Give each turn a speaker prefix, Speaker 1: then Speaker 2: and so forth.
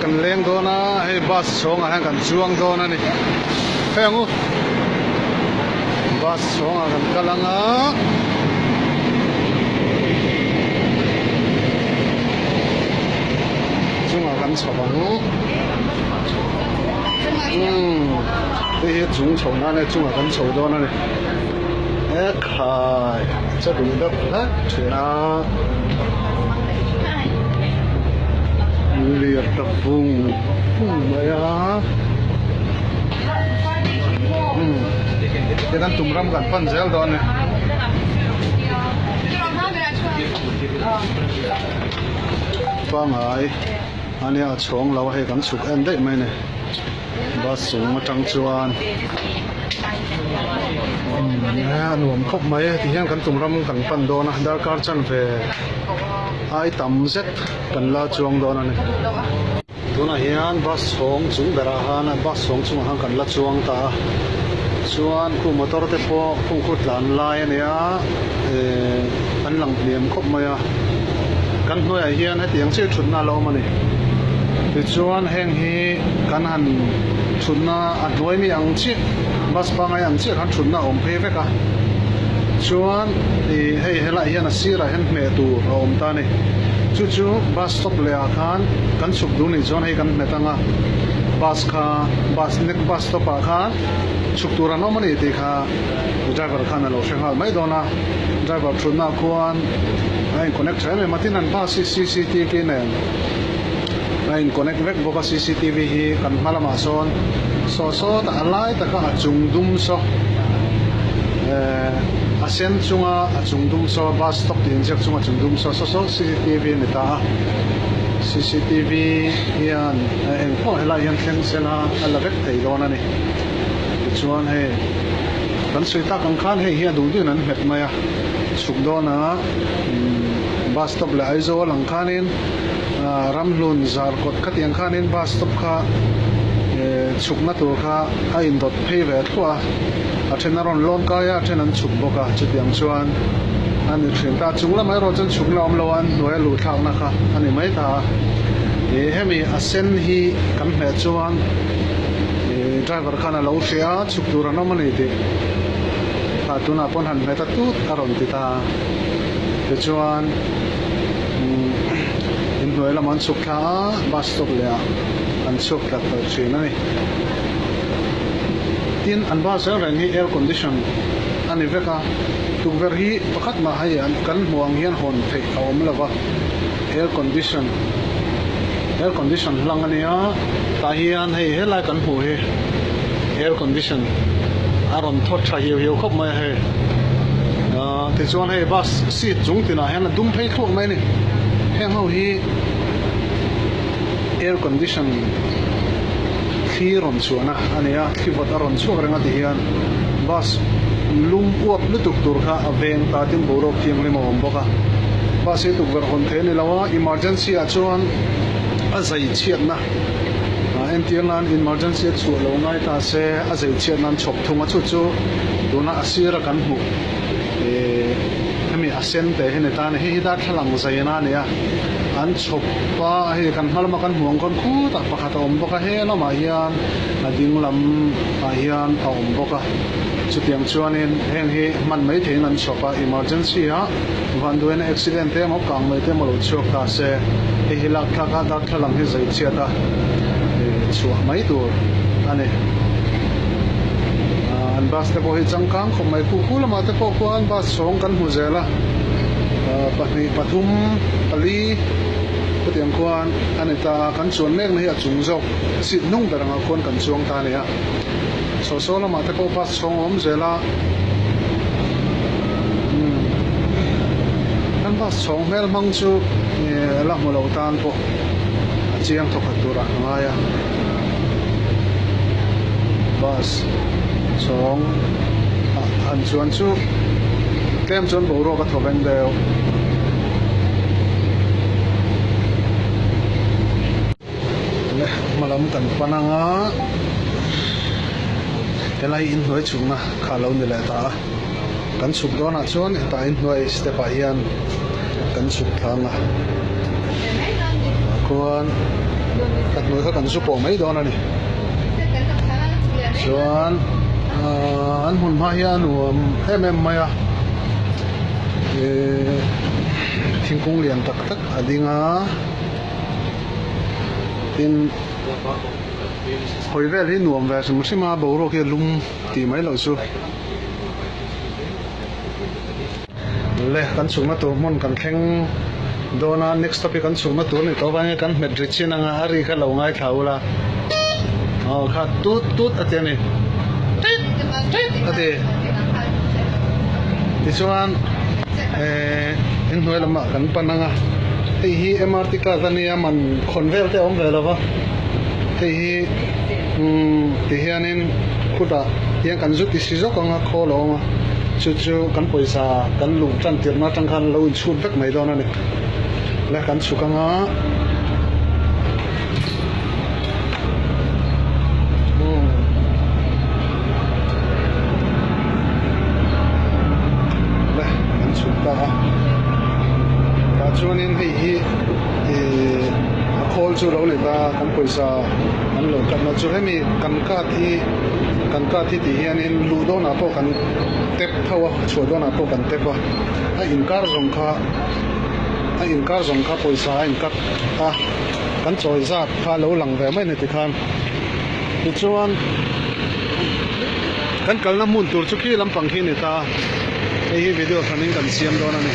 Speaker 1: kan leng do na he bus chong a kan chuang do na ni hengu bus chong a kan kalanga chung a kan chabangu he chung chho na ne chung a kan chho do na ni e khai cha du da na thena liệt tập vùng vậy à cái đang tung ram gan pan gel đó này qua ngài anh ấy chọn lâu hay gan sụp em đấy mày này ba súng trắng chuan nuông khóc mấy thì hiện gan tung ram gan pan đó na dar car chân về ai tầm rất cần la chuông đó này tu na hian bus hong chung bera han bus hong chung hang kan la chuang ta chuan khu motor te po khu tlan lai ania an lang niam khop maya kan hnuai hian he tiang che thut na lo mani ti chuan heng hi kan han thut na a hnuai mi ang chi bus pangai ang chi kan thut na om phe veka chuan thì hay lại hiện là sira hiện mẹ tu om ta này chu bus stop le khan kan suk du ni zon hay kan mẹ tanga bus stop khan suk tu ra no mani ti kha driver khan lo shang mai dona driver thuna khuan ai connect thai ma tin an ba CCTV ne ai connect vek boka CCTV hi kan malama son so ta alai ta ka chung dum so asen chunga achungdum so bus stop tin jak chunga chungdum so CCTV ni ta CCTV hian en ko hela hian thleng sela ala vek thei don ani chuan he kan sui ta kan khan he hi du din an het maya suk do na bus stop la aizo lang khanin ramlun zar kot khatiang khanin bus stop kha chukna tur kha a in dot phei ve thua a thenaron lon ka ya thenan chuk boka chutiang chuan ani thin ta chungla mai ro chan chukla om lo an noi lu thak na kha ani mai ta e hemi asen hi kan me chuan driver khana lo shea chuk tur an mani ti ta tuna pon han meta tu aron ti ta te chuan in noi la man chuk kha bus stop le an chuk ta thina ni tin an ba sa ran hi air condition ani veka tu ver hi pakhat ma hai an kan muang hian hon thei awm lawa air condition lang ania ta hian hei helai kan hu he air condition aron thot tha hiu khop mai he ti chuan hei bus seat chung tina hian dum phei thok mai ni heng ho hi air condition ron chuana ania thivot aron chuak renga ti hian bus lum uap lutuk tur kha aveng ta tin borok thiang le mom boka bus hi tuk ver hon the ni lawa emergency a chuan a zai chiat na NTL nan emergency chu lo ngai ta se a zai chiat nan chop thunga chu duna asira kan mu hemi asen te hene ta ne hi da thalang zaina ne ya an chop pa he kan halma kan huang kon khu ta pakhat om boka he la ma hian na ding lam a hian a om boka chutiang chuanin heng hi man mai thein an chopa emergency ha van duan accident te mo kang mai te mo lo chok ta se he hilak thaka da thalang he zai chiata chua mai tur ane an bas te bo hi changkang khom mai khu lama te ko an bas song kan hu zela pathum ali tiang kwan anita kan chuan mek na hi a chung zok sit nung daranga khon kan chuang ta nia so lama te ko bas song om zela kan bas song mel mang chu la mo lo tan po chiang thok tura ngaya bas song an chuan chu kem chuan bo ro ka thoveng deu malam kan pananga elai in hnuai chungna khalo ni le ta kan chuk dona chuan ta in hnuai step a hian kan chuk thanga kuan kat noi kha kan su po mai don ani chuan an hun ma hian nuam maya thingkung lian tak tak adinga tin hoi vel hi nuam ve sim sima boro ke lum ti mai lo chu le kan chungna tur mon kan thleng dona next topic kan chungna tur ni to wang kan met richin anga ari kha lo ngai thaula kha tut atene ate tichuan in hnuai lama kan pananga hei hi MRT ka zania man khonvel te om velova hei hi ti hianin khuta hian kan zu ti si zo kanga kholo ma chu kan poisa kan lung tran tirna tang khan lo in chhut vek mai dona ni la kan chu kanga la kan chu ta chuanin hei hi khol chu lo le ta kan poisa an lo kan na chu hemi kan ka thi ti hianin lu do na po kan tep thawa chu do na po kan tepa a inkar zong kha poisa in kat kan choi za kha lo lang ve mai ne ti khan ti chuan kan kalna mun tur chu khi lampang khi ni ta hei hi video thanin kan siam do na ni